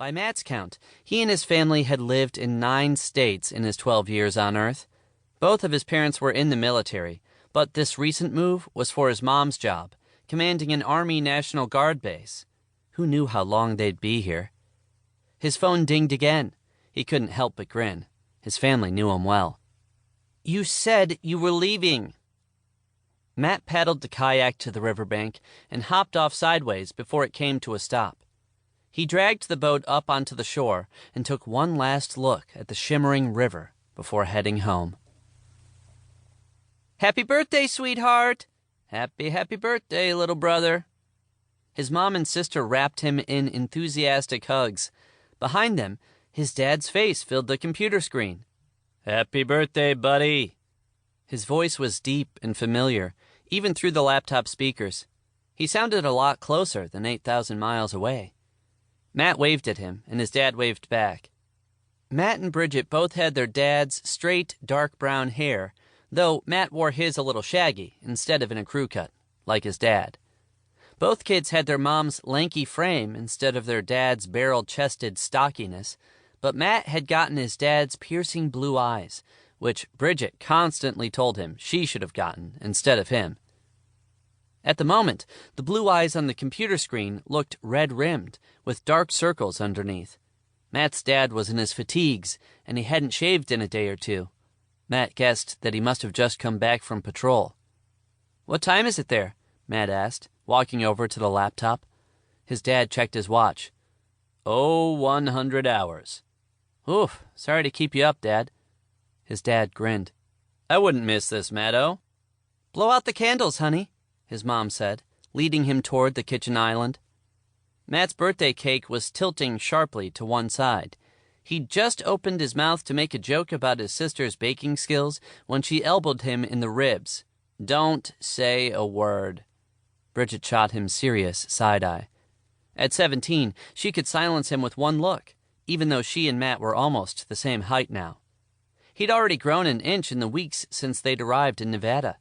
By Matt's count, he and his family had lived in 9 states in his 12 years on Earth. Both of his parents were in the military, but this recent move was for his mom's job, commanding an Army National Guard base. Who knew how long they'd be here? His phone dinged again. He couldn't help but grin. His family knew him well. "You said you were leaving." Matt paddled the kayak to the riverbank and hopped off sideways before it came to a stop. He dragged the boat up onto the shore and took one last look at the shimmering river before heading home. "Happy birthday, sweetheart!" Happy birthday, little brother." His mom and sister wrapped him in enthusiastic hugs. Behind them, his dad's face filled the computer screen. "Happy birthday, buddy." His voice was deep and familiar, even through the laptop speakers. He sounded a lot closer than 8,000 miles away. Matt waved at him, and his dad waved back. Matt and Bridget both had their dad's straight, dark brown hair, though Matt wore his a little shaggy instead of in a crew cut, like his dad. Both kids had their mom's lanky frame instead of their dad's barrel-chested stockiness, but Matt had gotten his dad's piercing blue eyes, which Bridget constantly told him she should have gotten instead of him. At the moment, the blue eyes on the computer screen looked red-rimmed, with dark circles underneath. Matt's dad was in his fatigues, and he hadn't shaved in a day or 2. Matt guessed that he must have just come back from patrol. "What time is it there?" Matt asked, walking over to the laptop. His dad checked his watch. 100 hours. "Oof, sorry to keep you up, Dad." His dad grinned. "I wouldn't miss this, Matto." "Blow out the candles, honey," his mom said, leading him toward the kitchen island. Matt's birthday cake was tilting sharply to one side. He'd just opened his mouth to make a joke about his sister's baking skills when she elbowed him in the ribs. "Don't say a word." Bridget shot him serious side-eye. At 17, she could silence him with one look, even though she and Matt were almost the same height now. He'd already grown an inch in the weeks since they'd arrived in Nevada.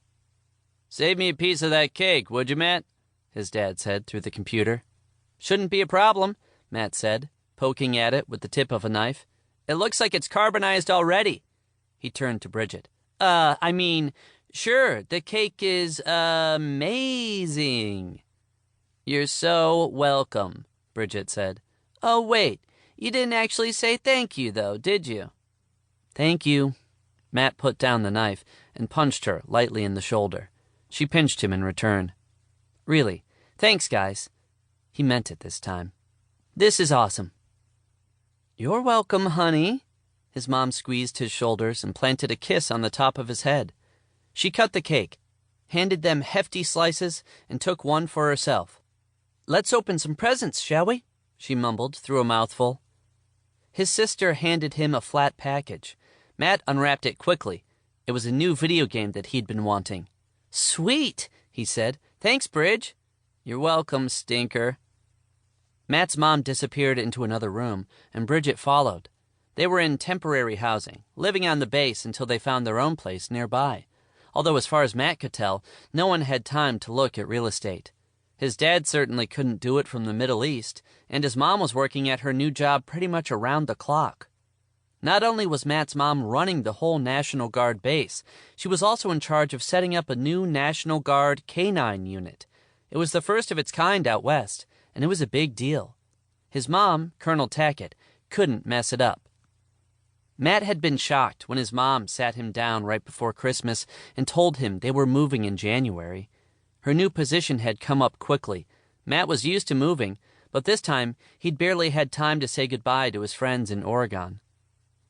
"Save me a piece of that cake, would you, Matt?" his dad said through the computer. "Shouldn't be a problem," Matt said, poking at it with the tip of a knife. "It looks like it's carbonized already." He turned to Bridget. Sure, the cake is amazing." "You're so welcome," Bridget said. "Oh, wait, you didn't actually say thank you, though, did you?" "Thank you." Matt put down the knife and punched her lightly in the shoulder. She pinched him in return. "Really, thanks, guys." He meant it this time. "This is awesome." "You're welcome, honey." His mom squeezed his shoulders and planted a kiss on the top of his head. She cut the cake, handed them hefty slices, and took one for herself. "Let's open some presents, shall we?" she mumbled through a mouthful. His sister handed him a flat package. Matt unwrapped it quickly. It was a new video game that he'd been wanting. "Sweet," he said. "Thanks, Bridge." "You're welcome, stinker." Matt's mom disappeared into another room, and Bridget followed. They were in temporary housing, living on the base until they found their own place nearby. Although as far as Matt could tell, no one had time to look at real estate. His dad certainly couldn't do it from the Middle East, and his mom was working at her new job pretty much around the clock. Not only was Matt's mom running the whole National Guard base, she was also in charge of setting up a new National Guard canine unit. It was the first of its kind out west, and it was a big deal. His mom, Colonel Tackett, couldn't mess it up. Matt had been shocked when his mom sat him down right before Christmas and told him they were moving in January. Her new position had come up quickly. Matt was used to moving, but this time he'd barely had time to say goodbye to his friends in Oregon.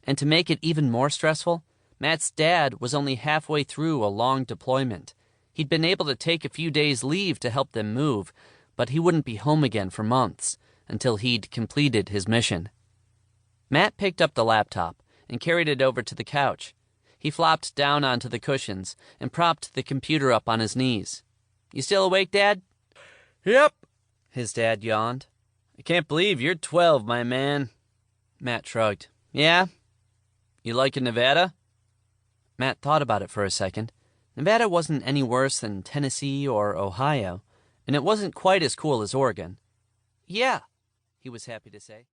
And to make it even more stressful, Matt's dad was only halfway through a long deployment. He'd been able to take a few days' leave to help them move, but he wouldn't be home again for months until he'd completed his mission. Matt picked up the laptop and carried it over to the couch. He flopped down onto the cushions and propped the computer up on his knees. "You still awake, Dad?" "Yep," his dad yawned. "I can't believe you're 12, my man." Matt shrugged. "Yeah?" "You liking Nevada?" Matt thought about it for a second. Nevada wasn't any worse than Tennessee or Ohio, and it wasn't quite as cool as Oregon. "Yeah," he was happy to say.